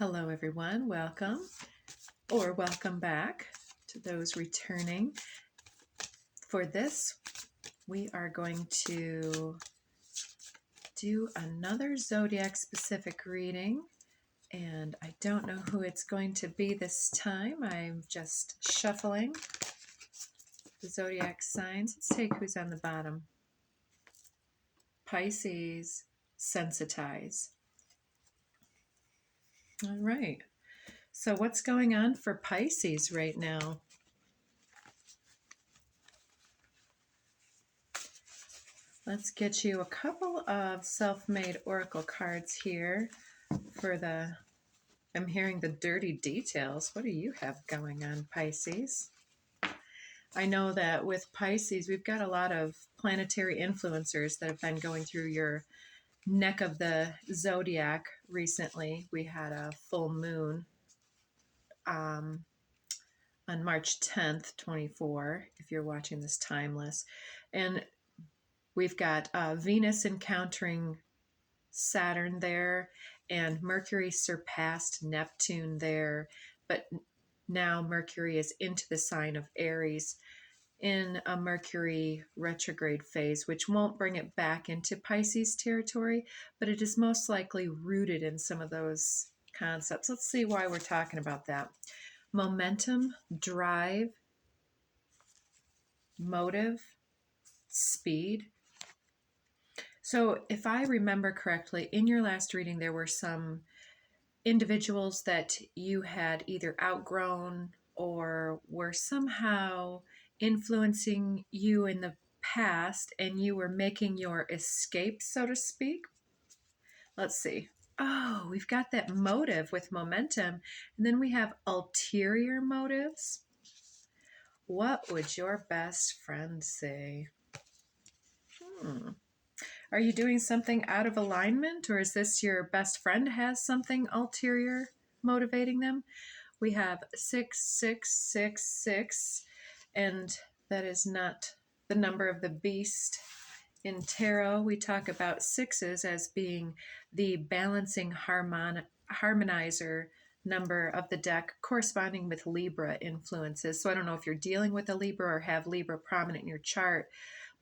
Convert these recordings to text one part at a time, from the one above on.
Hello everyone, welcome or welcome back to those returning. For this, we are going to do another zodiac specific reading, and I don't know who it's going to be this time. I'm just shuffling the zodiac signs. Let's take who's on the bottom. Pisces, sensitize. All right. So what's going on for Pisces right now? Let's get you a couple of self-made oracle cards here for the, I'm hearing the dirty details. What do you have going on, Pisces? I know that with Pisces, we've got a lot of planetary influencers that have been going through your neck of the zodiac recently. We had a full moon on March 10th, 24, if you're watching this timeless. And we've got Venus encountering Saturn there, and Mercury surpassed Neptune there, but now Mercury is into the sign of Aries in a Mercury retrograde phase, which won't bring it back into Pisces territory, but it is most likely rooted in some of those concepts. Let's see why we're talking about that. Momentum, drive, motive, speed. So if I remember correctly, in your last reading, there were some individuals that you had either outgrown or were somehow influencing you in the past, and you were making your escape, so to speak. Let's see. Oh, we've got that motive with momentum, and then we have ulterior motives. What would your best friend say? Are you doing something out of alignment, or is this your best friend has something ulterior motivating them? We have 6666, and that is not the number of the beast. In tarot, we talk about sixes as being the balancing harmonizer number of the deck, corresponding with Libra influences. So I don't know if you're dealing with a Libra or have Libra prominent in your chart,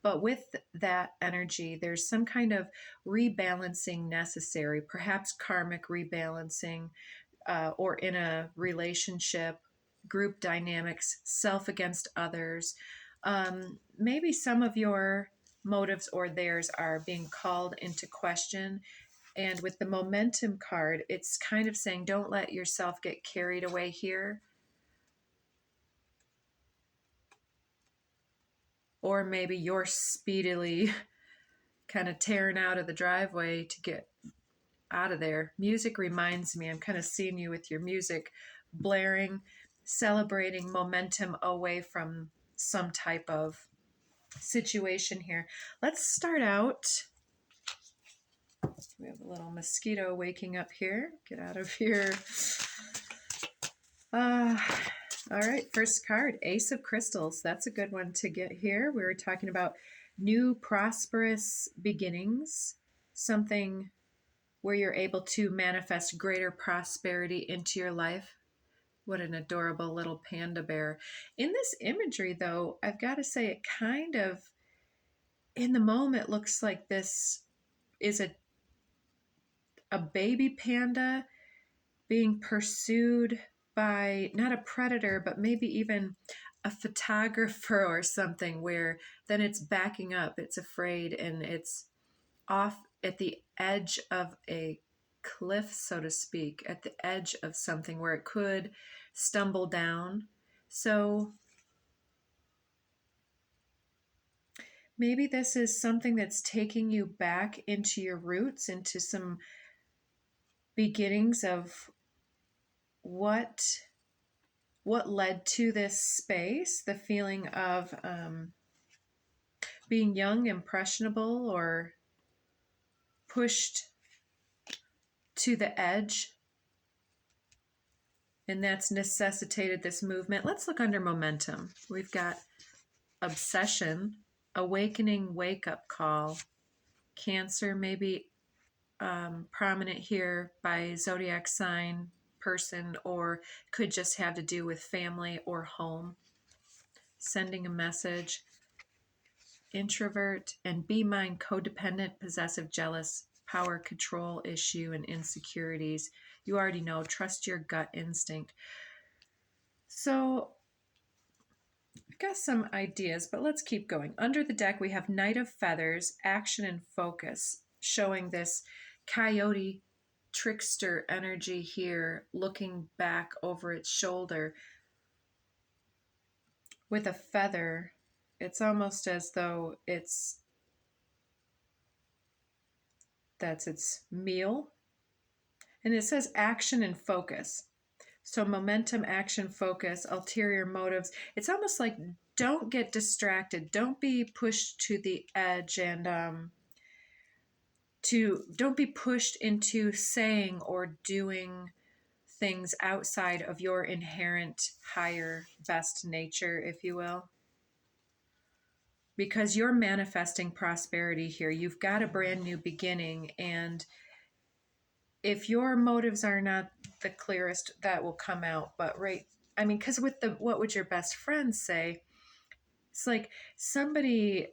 but with that energy, there's some kind of rebalancing necessary, perhaps karmic rebalancing, or in a relationship, group dynamics, self against others. Maybe some of your motives or theirs are being called into question. And with the momentum card, it's kind of saying, don't let yourself get carried away here. Or maybe you're speedily kind of tearing out of the driveway to get out of there. Music reminds me, I'm kind of seeing you with your music blaring, celebrating momentum away from some type of situation here. Let's start out. We have a little mosquito waking up here. Get out of here. All right, first card, Ace of Crystals. That's a good one to get here. We were talking about new prosperous beginnings, something where you're able to manifest greater prosperity into your life. What an adorable little panda bear. In this imagery, though, I've got to say it kind of, in the moment, looks like this is a baby panda being pursued by not a predator, but maybe even a photographer or something, where then it's backing up, it's afraid, and it's off at the edge of a cliff, so to speak, at the edge of something where it could stumble down. So maybe this is something that's taking you back into your roots, into some beginnings of what led to this space, the feeling of being young, impressionable, or pushed to the edge, and that's necessitated this movement. Let's look under momentum. We've got obsession, awakening, wake-up call. Cancer maybe prominent here by zodiac sign. person, or could just have to do with family or home. Sending a message. Introvert and be mine, codependent, possessive, jealous, power, control issue, and insecurities. You already know, trust your gut instinct. So I got some ideas, but let's keep going. Under the deck, we have Knight of Feathers, action and focus, showing this coyote trickster energy here, looking back over its shoulder. With a feather, it's almost as though that's its meal. And it says action and focus. So momentum, action, focus, ulterior motives. It's almost like don't get distracted. Don't be pushed to the edge, and don't be pushed into saying or doing things outside of your inherent higher best nature, if you will. Because you're manifesting prosperity here. You've got a brand new beginning, and if your motives are not the clearest, that will come out. But because with what would your best friend say? It's like somebody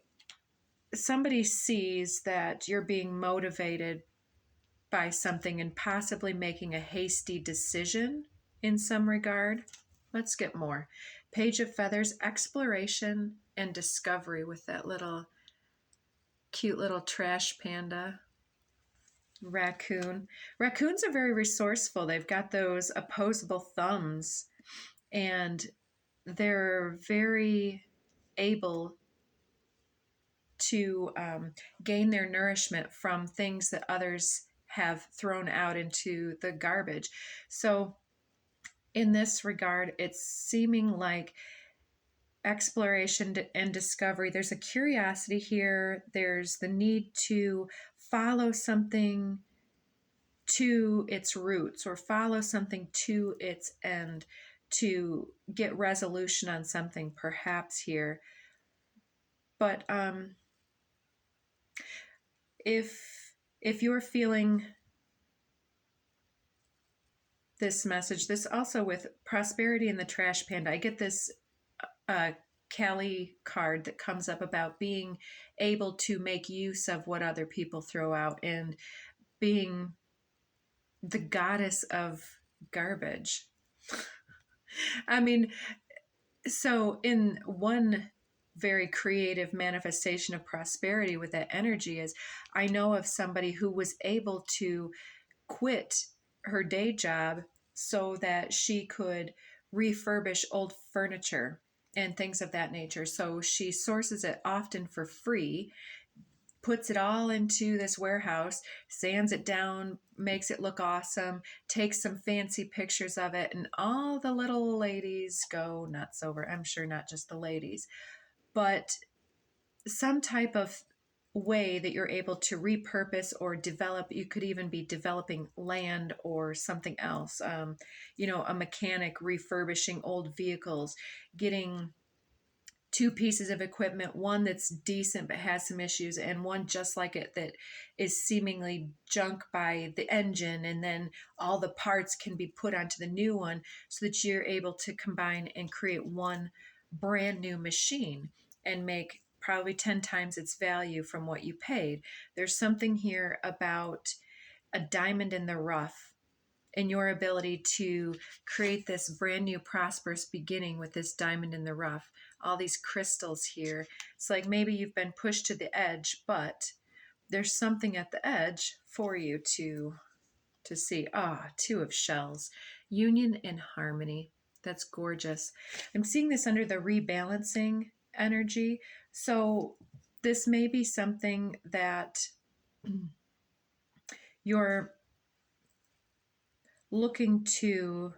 sees that you're being motivated by something and possibly making a hasty decision in some regard. Let's get more. Page of Feathers, exploration and discovery with that cute little trash panda. Raccoon. Raccoons are very resourceful. They've got those opposable thumbs, and they're very able to gain their nourishment from things that others have thrown out into the garbage. So in this regard, it's seeming like exploration and discovery. There's a curiosity here. There's the need to follow something to its roots or follow something to its end, to get resolution on something perhaps here. But if you're feeling this message, this also with prosperity and the trash panda, I get this Kali card that comes up about being able to make use of what other people throw out and being the goddess of garbage. I mean, so in one very creative manifestation of prosperity with that energy is I know of somebody who was able to quit her day job so that she could refurbish old furniture and things of that nature. So she sources it often for free, puts it all into this warehouse, sands it down, makes it look awesome, takes some fancy pictures of it, and all the little ladies go nuts over. I'm sure not just the ladies, but some type of way that you're able to repurpose or develop. You could even be developing land or something else. A mechanic refurbishing old vehicles, getting two pieces of equipment, one that's decent but has some issues, and one just like it that is seemingly junk by the engine, and then all the parts can be put onto the new one so that you're able to combine and create one brand new machine and make probably 10 times its value from what you paid. There's something here about a diamond in the rough and your ability to create this brand new prosperous beginning with this diamond in the rough. All these crystals here. It's like maybe you've been pushed to the edge, but there's something at the edge for you to see. Two of shells. Union and harmony. That's gorgeous. I'm seeing this under the rebalancing energy. So this may be something that you're looking to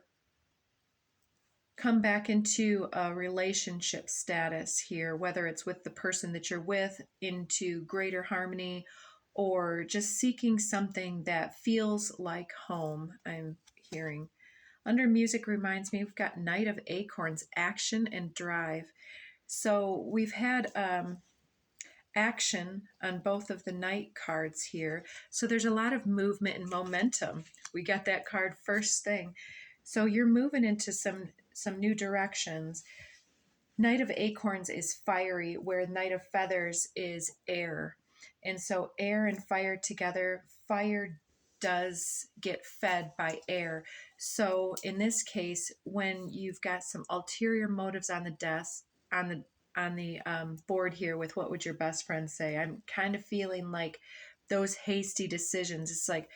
come back into a relationship status here, whether it's with the person that you're with, into greater harmony, or just seeking something that feels like home. I'm hearing. Under music reminds me, we've got Knight of Acorns, action and drive. So we've had action on both of the Knight cards here. So there's a lot of movement and momentum. We got that card first thing. So you're moving into some new directions. Knight of Acorns is fiery, where Knight of Feathers is air. And so air and fire together, fire does get fed by air. So in this case, when you've got some ulterior motives on the desk, on the board here with what would your best friend say, I'm kind of feeling like those hasty decisions. It's like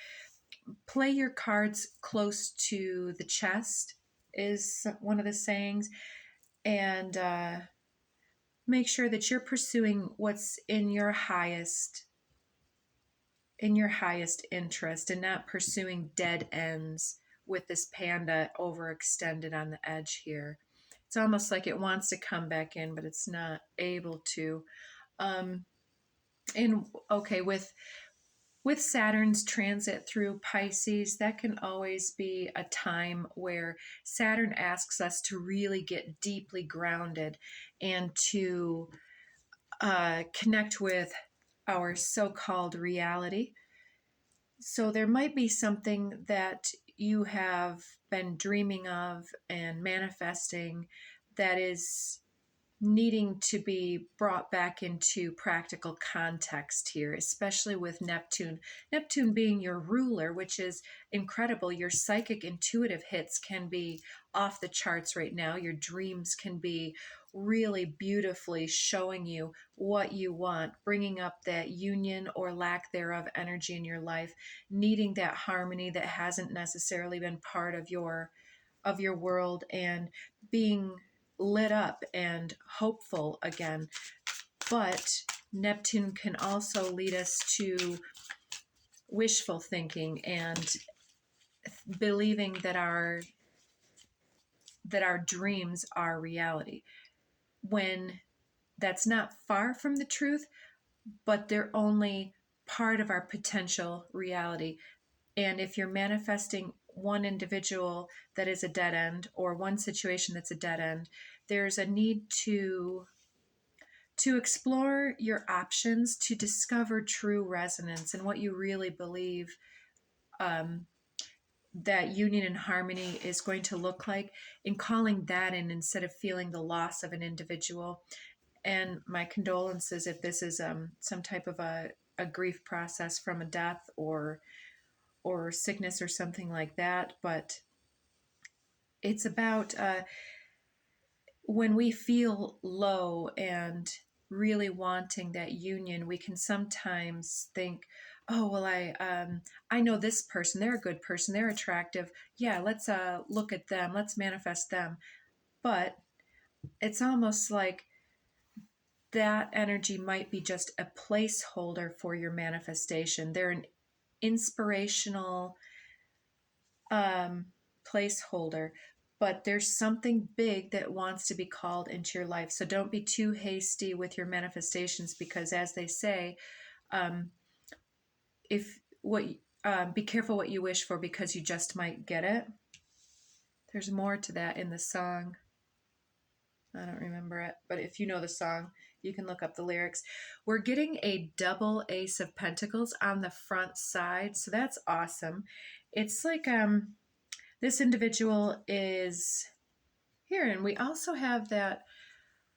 play your cards close to the chest is one of the sayings, and make sure that you're pursuing what's in your highest interest and not pursuing dead ends with this panda overextended on the edge here. It's almost like it wants to come back in, but it's not able to. And okay, with Saturn's transit through Pisces, that can always be a time where Saturn asks us to really get deeply grounded and to connect with our so-called reality. So there might be something that you have been dreaming of and manifesting that is needing to be brought back into practical context here, especially with Neptune. Neptune being your ruler, which is incredible. Your psychic intuitive hits can be off the charts right now. Your dreams can be really beautifully showing you what you want, bringing up that union or lack thereof energy in your life, needing that harmony that hasn't necessarily been part of your world, and being lit up and hopeful again. But Neptune can also lead us to wishful thinking and believing that our dreams are reality, when that's not far from the truth, but they're only part of our potential reality. And if you're manifesting one individual that is a dead end, or one situation that's a dead end, there's a need to explore your options, to discover true resonance and what you really believe that union and harmony is going to look like, and calling that in instead of feeling the loss of an individual. And my condolences if this is some type of a grief process from a death or sickness or something like that. But it's about when we feel low and really wanting that union, we can sometimes think, oh well, I know this person, they're a good person, they're attractive, yeah, let's look at them, let's manifest them. But it's almost like that energy might be just a placeholder for your manifestation. They're an inspirational placeholder, but there's something big that wants to be called into your life. So don't be too hasty with your manifestations, because as they say, if what be careful what you wish for, because you just might get it. There's more to that in the song. I don't remember it, but if you know the song, you can look up the lyrics. We're getting a double Ace of Pentacles on the front side, so that's awesome. It's like this individual is here, and we also have that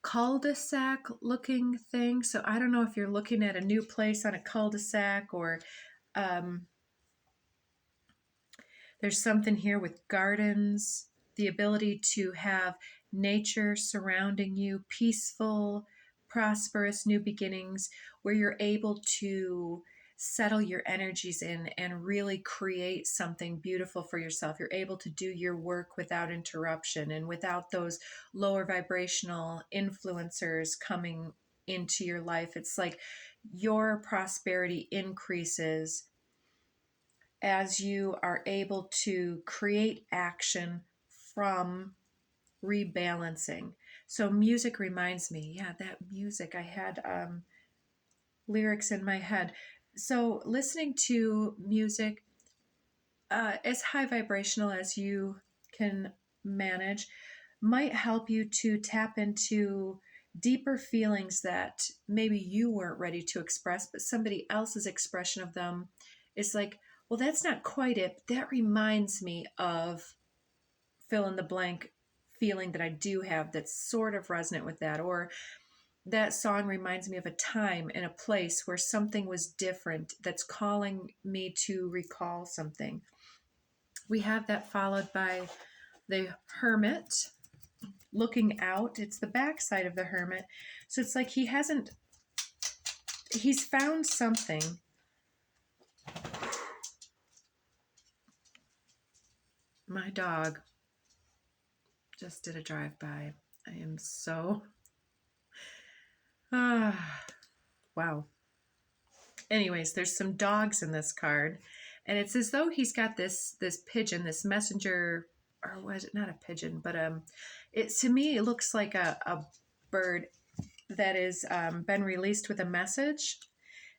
cul-de-sac looking thing. So I don't know if you're looking at a new place on a cul-de-sac, or there's something here with gardens, the ability to have nature surrounding you, peaceful, prosperous new beginnings, where you're able to settle your energies in and really create something beautiful for yourself. You're able to do your work without interruption and without those lower vibrational influencers coming into your life. It's like your prosperity increases as you are able to create action from rebalancing. So music reminds me, yeah, that music, I had lyrics in my head. So listening to music as high vibrational as you can manage might help you to tap into deeper feelings that maybe you weren't ready to express, but somebody else's expression of them is like, well, that's not quite it. But that reminds me of fill in the blank feeling that I do have that's sort of resonant with that. Or that song reminds me of a time and a place where something was different that's calling me to recall something. We have that followed by the Hermit looking out. It's the backside of the Hermit. So it's like he's found something. My dog just did a drive-by. I am so... wow. Anyways, there's some dogs in this card, and it's as though he's got this pigeon, this messenger, or was it not a pigeon, but it to me it looks like a bird that is been released with a message,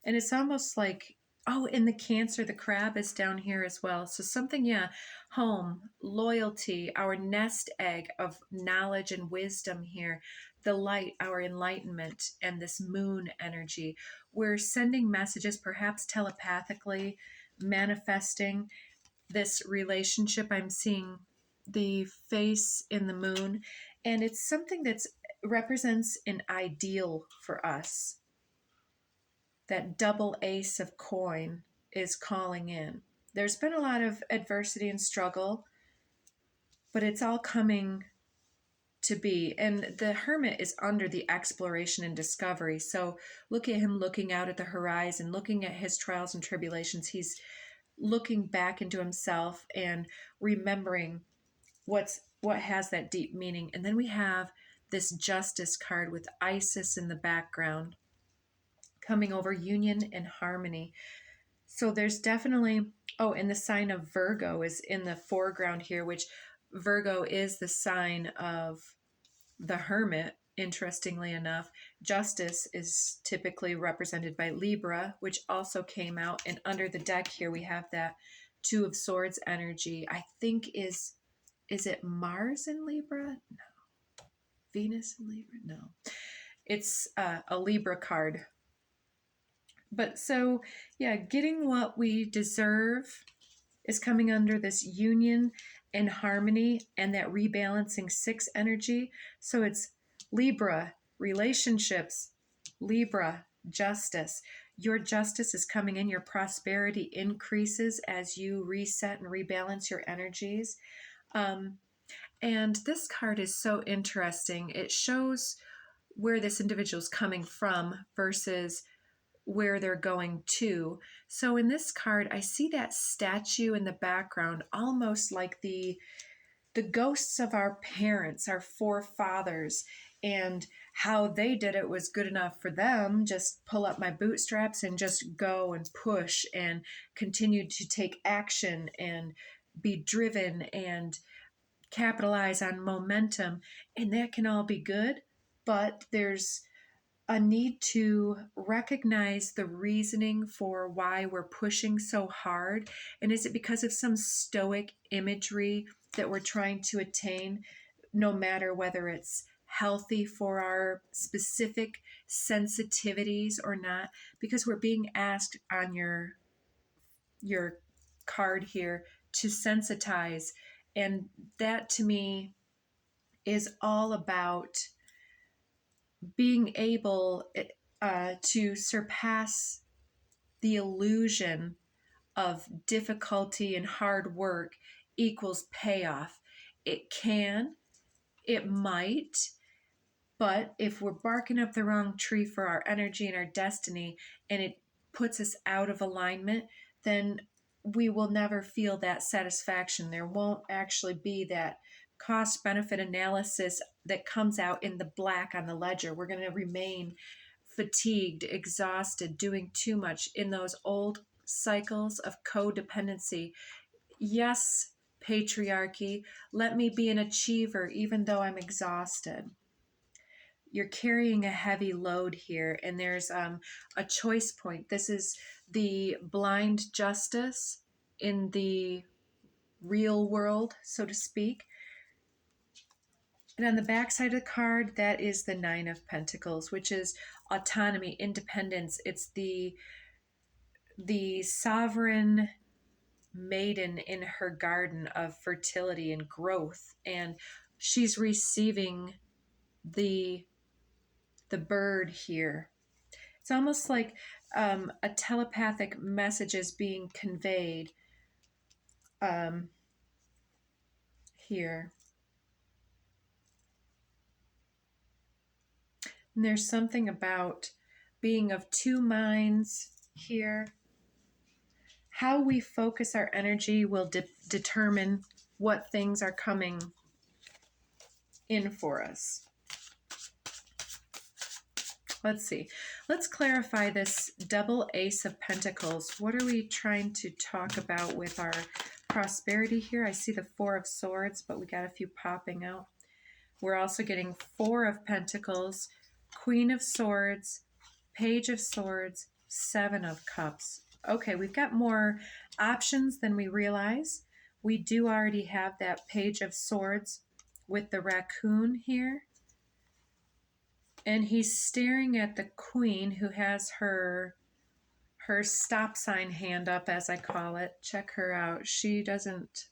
and it's almost like, oh, in the Cancer, the crab is down here as well. So something, yeah, home, loyalty, our nest egg of knowledge and wisdom here, the light, our enlightenment, and this moon energy. We're sending messages, perhaps telepathically, manifesting this relationship. I'm seeing the face in the moon, and it's something that represents an ideal for us. That double ace of coin is calling in. There's been a lot of adversity and struggle, but it's all coming to be. And the Hermit is under the exploration and discovery. So look at him looking out at the horizon, looking at his trials and tribulations. He's looking back into himself and remembering what has that deep meaning. And then we have this Justice card with Isis in the background, coming over union and harmony. So there's definitely, oh, and the sign of Virgo is in the foreground here, which Virgo is the sign of the Hermit, interestingly enough. Justice is typically represented by Libra, which also came out. And under the deck here, we have that Two of Swords energy. I think is it Mars in Libra? No. Venus in Libra? No. It's a Libra card. But so, yeah, getting what we deserve is coming under this union and harmony and that rebalancing 6 energy. So it's Libra, relationships, Libra, justice. Your justice is coming in. Your prosperity increases as you reset and rebalance your energies. And this card is so interesting. It shows where this individual is coming from versus where they're going to. So in this card, I see that statue in the background, almost like the ghosts of our parents, our forefathers, and how they did it was good enough for them. Just pull up my bootstraps and just go and push and continue to take action and be driven and capitalize on momentum. And that can all be good, but there's a need to recognize the reasoning for why we're pushing so hard. And is it because of some stoic imagery that we're trying to attain, no matter whether it's healthy for our specific sensitivities or not? Because we're being asked on your card here to sensitize. And that to me is all about being able to surpass the illusion of difficulty and hard work equals payoff. It can, it might, but if we're barking up the wrong tree for our energy and our destiny, and it puts us out of alignment, then we will never feel that satisfaction. There won't actually be that cost benefit analysis that comes out in the black on the ledger. We're going to remain fatigued, exhausted, doing too much in those old cycles of codependency. Yes, patriarchy, let me be an achiever even though I'm exhausted. You're carrying a heavy load here, and there's a choice point. This is the blind justice in the real world, so to speak. And on the back side of the card, that is the Nine of Pentacles, which is autonomy, independence. It's the sovereign maiden in her garden of fertility and growth, and she's receiving the bird here. It's almost like a telepathic message is being conveyed here. And there's something about being of two minds here. How we focus our energy will determine what things are coming in for us. Let's see. Let's clarify this double Ace of Pentacles. What are we trying to talk about with our prosperity here? I see the Four of Swords, but we got a few popping out. We're also getting Four of Pentacles, Queen of Swords, Page of Swords, Seven of Cups. Okay, we've got more options than we realize. We do already have that Page of Swords with the raccoon here. And he's staring at the Queen, who has her stop sign hand up, as I call it. Check her out. She doesn't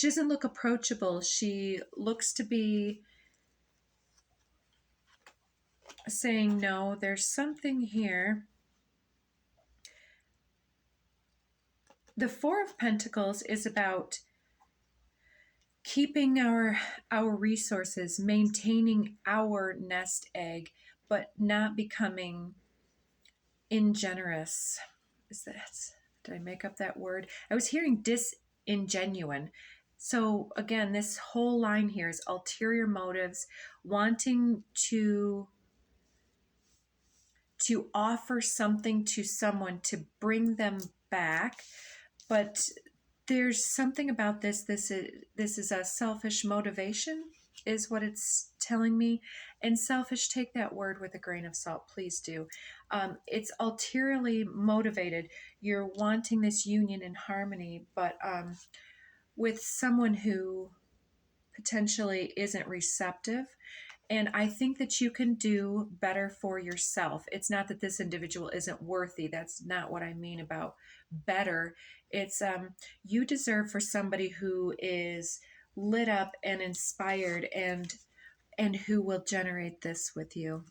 look approachable. She looks to be saying no. There's something here. The Four of Pentacles is about keeping our resources, maintaining our nest egg, but not becoming ingenuous. Did I make up that word? I was hearing disingenuine. So again, this whole line here is ulterior motives, wanting to offer something to someone to bring them back, but there's something about this. This is a selfish motivation, is what it's telling me. And selfish, take that word with a grain of salt, please do. It's ulteriorly motivated. You're wanting this union and harmony, but with someone who potentially isn't receptive. And I think that you can do better for yourself. It's not that this individual isn't worthy. That's not what I mean about better. It's you deserve for somebody who is lit up and inspired and who will generate this with you.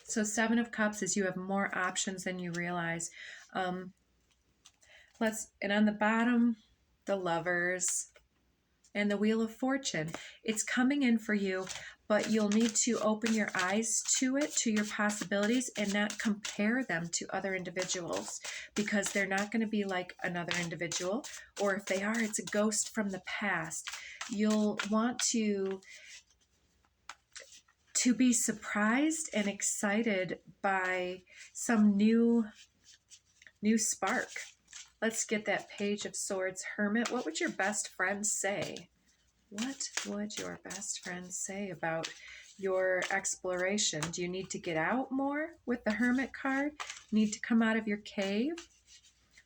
So Seven of Cups is you have more options than you realize. And on the bottom, the Lovers and the Wheel of Fortune. It's coming in for you, but you'll need to open your eyes to it, to your possibilities, and not compare them to other individuals, because they're not going to be like another individual, or if they are, it's a ghost from the past. You'll want to be surprised and excited by some new spark. Let's get that Page of Swords, Hermit. What would your best friend say? What would your best friend say about your exploration? Do you need to get out more with the Hermit card? Need to come out of your cave?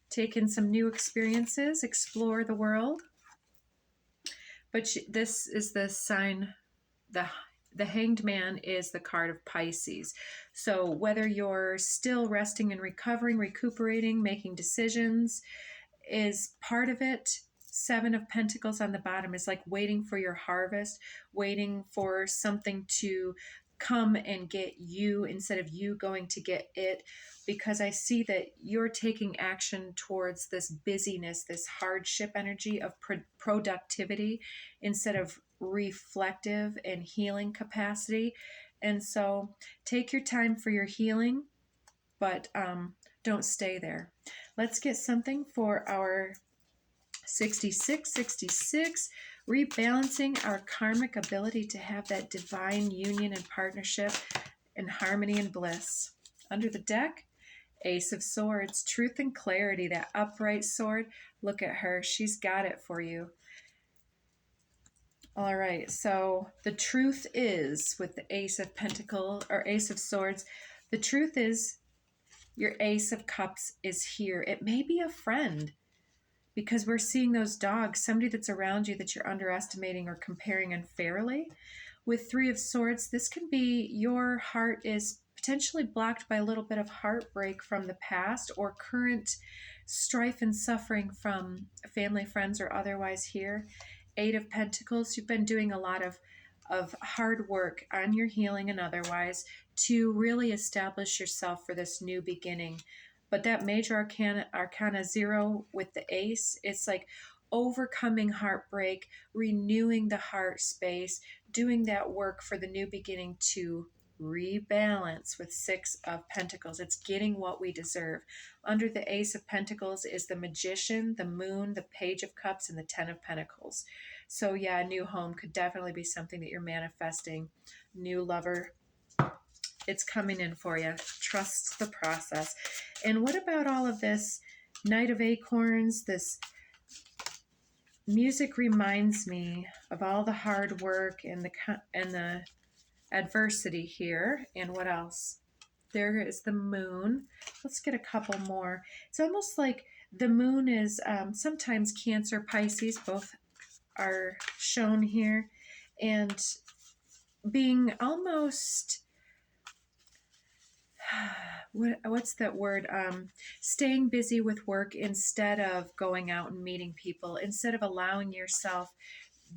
Take in some new experiences? Explore the world? But this is the sign, the Hanged Man is the card of Pisces. So whether you're still resting and recovering, recuperating, making decisions is part of it. Seven of Pentacles on the bottom is like waiting for your harvest, waiting for something to come and get you instead of you going to get it, because I see that you're taking action towards this busyness, this hardship energy of productivity instead of reflective and healing capacity. And so take your time for your healing, but don't stay there. Let's get something for our 66, rebalancing our karmic ability to have that divine union and partnership and harmony and bliss. Under the deck, Ace of Swords, truth and clarity, that upright sword. Look at her. She's got it for you. All right, so the truth is, with the Ace of Pentacles or Ace of Swords, the truth is your Ace of Cups is here. It may be a friend. because we're seeing those dogs, somebody that's around you that you're underestimating or comparing unfairly. With Three of Swords, this can be your heart is potentially blocked by a little bit of heartbreak from the past or current strife and suffering from family, friends, or otherwise here. Eight of Pentacles, you've been doing a lot of hard work on your healing and otherwise to really establish yourself for this new beginning. But that major arcana 0 with the ace, it's like overcoming heartbreak, renewing the heart space, doing that work for the new beginning to rebalance with Six of Pentacles. It's getting what we deserve. Under the Ace of Pentacles is the Magician, the Moon, the Page of Cups, and the Ten of Pentacles. So yeah, a new home could definitely be something that you're manifesting. New lover, it's coming in for you. Trust the process. And what about all of this Knight of Acorns, this music reminds me of all the hard work and the adversity here. And what else? There is the Moon. Let's get a couple more. It's almost like the Moon is sometimes Cancer, Pisces, both are shown here, and being almost what's that word? Staying busy with work instead of going out and meeting people, instead of allowing yourself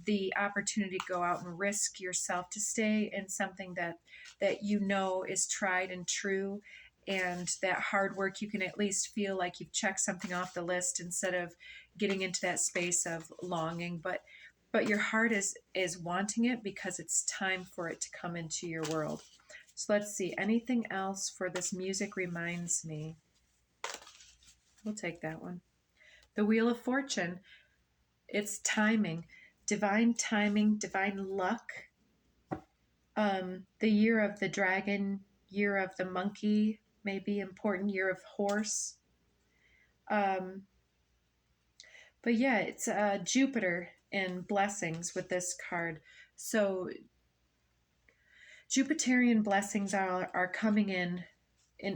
the opportunity to go out and risk yourself, to stay in something that you know is tried and true, and that hard work, you can at least feel like you've checked something off the list instead of getting into that space of longing. But your heart is wanting it because it's time for it to come into your world. So let's see, anything else for this music reminds me? We'll take that one. The Wheel of Fortune, it's timing, divine luck. The year of the dragon, year of the monkey may be important, year of horse. But yeah, it's Jupiter and blessings with this card. So Jupiterian blessings are coming in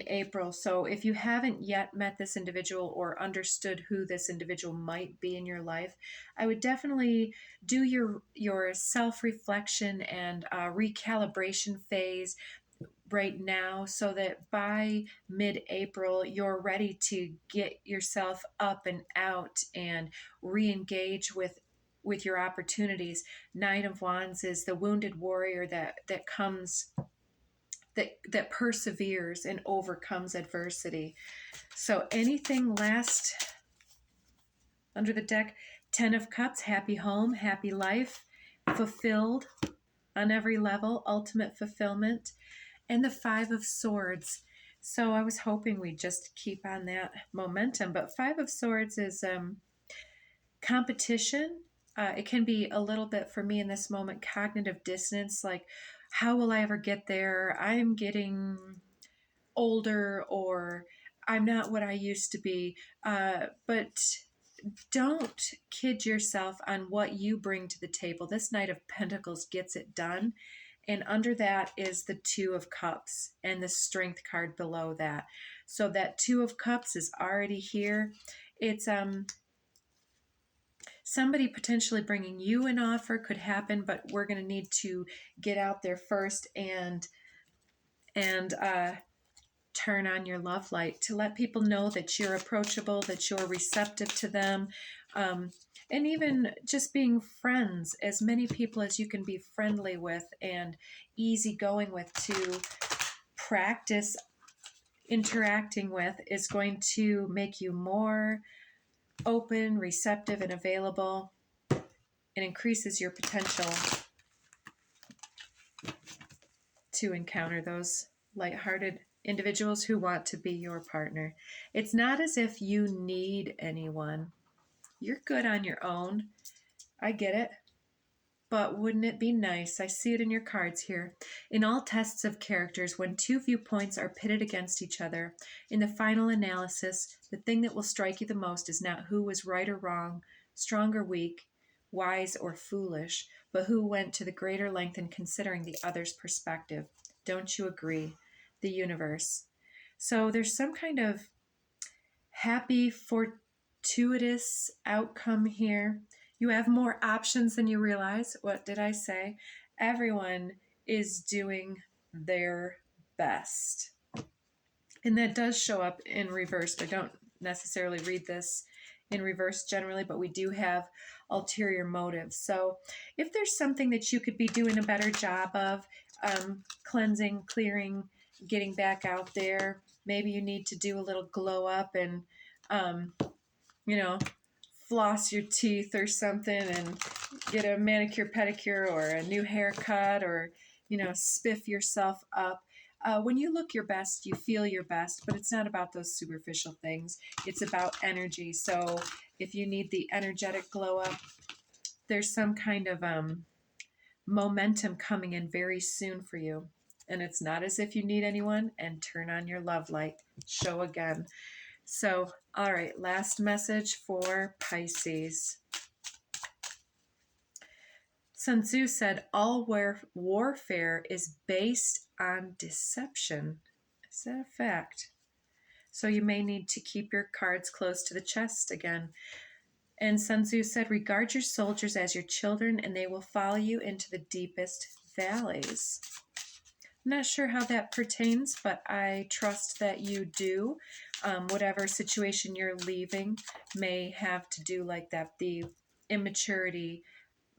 April. So if you haven't yet met this individual or understood who this individual might be in your life, I would definitely do your self-reflection and recalibration phase right now, so that by mid-April you're ready to get yourself up and out and re-engage with your opportunities. Nine of Wands is the wounded warrior that comes, that perseveres and overcomes adversity. So anything last under the deck? Ten of Cups, happy home, happy life, fulfilled on every level, ultimate fulfillment. And the Five of Swords. So I was hoping we'd just keep on that momentum, but Five of Swords is competition. It can be a little bit, for me in this moment, cognitive dissonance, like, how will I ever get there? I'm getting older, or I'm not what I used to be. But don't kid yourself on what you bring to the table. This Knight of Pentacles gets it done. And under that is the Two of Cups and the Strength card below that. So that Two of Cups is already here. It's somebody potentially bringing you an offer could happen, but we're going to need to get out there first and turn on your love light to let people know that you're approachable, that you're receptive to them. And even just being friends, as many people as you can be friendly with and easygoing with, to practice interacting with, is going to make you more open, receptive, and available. It increases your potential to encounter those lighthearted individuals who want to be your partner. It's not as if you need anyone. You're good on your own. I get it. But wouldn't it be nice? I see it in your cards here. In all tests of characters, when two viewpoints are pitted against each other, in the final analysis, the thing that will strike you the most is not who was right or wrong, strong or weak, wise or foolish, but who went to the greater length in considering the other's perspective. Don't you agree? The universe. So there's some kind of happy fortuitous outcome here. You have more options than you realize. What did I say? Everyone is doing their best. And that does show up in reverse. I don't necessarily read this in reverse generally, but we do have ulterior motives. So if there's something that you could be doing a better job of, cleansing, clearing, getting back out there, maybe you need to do a little glow up and, floss your teeth or something and get a manicure, pedicure, or a new haircut, or, spiff yourself up. When you look your best, you feel your best, but it's not about those superficial things. It's about energy. So if you need the energetic glow up, there's some kind of momentum coming in very soon for you. And it's not as if you need anyone. And turn on your love light. Show again. So, all right, last message for Pisces. Sun Tzu said, all warfare is based on deception. Is that a fact? So you may need to keep your cards close to the chest again. And Sun Tzu said, regard your soldiers as your children, and they will follow you into the deepest valleys. I'm not sure how that pertains, but I trust that you do. Whatever situation you're leaving may have to do like that. The immaturity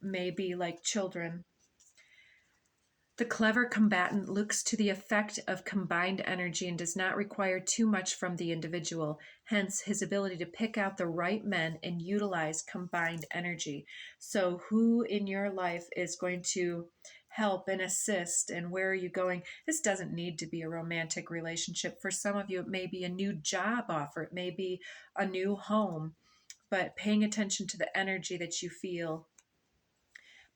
may be like children. The clever combatant looks to the effect of combined energy and does not require too much from the individual, hence his ability to pick out the right men and utilize combined energy. So who in your life is going to help and assist, and where are you going? This doesn't need to be a romantic relationship. For some of you, it may be a new job offer. It may be a new home, but paying attention to the energy that you feel.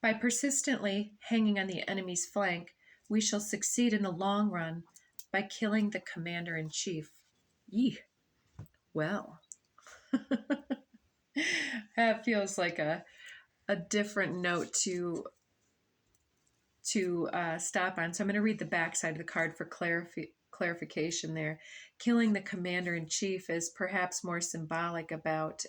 By persistently hanging on the enemy's flank, we shall succeed in the long run by killing the commander-in-chief. Yee. Well, that feels like a different note to stop on. So I'm going to read the back side of the card for clarification there. Killing the commander-in-chief is perhaps more symbolic about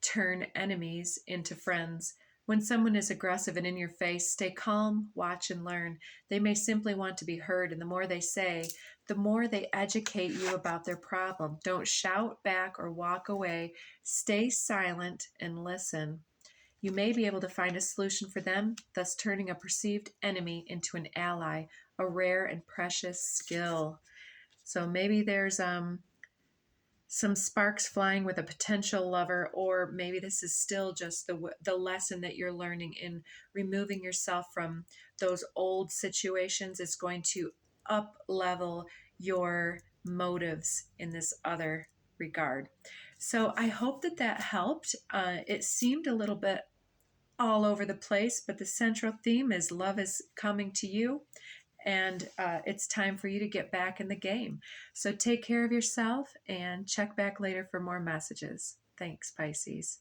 turn enemies into friends. When someone is aggressive and in your face, stay calm, watch, and learn. They may simply want to be heard, and the more they say, the more they educate you about their problem. Don't shout back or walk away. Stay silent and listen. You may be able to find a solution for them, thus turning a perceived enemy into an ally, a rare and precious skill. So maybe there's some sparks flying with a potential lover, or maybe this is still just the lesson that you're learning in removing yourself from those old situations. Is going to up level your motives in this other regard. So I hope that helped. It seemed a little bit all over the place, but the central theme is love is coming to you. And it's time for you to get back in the game. So take care of yourself and check back later for more messages. Thanks, Pisces.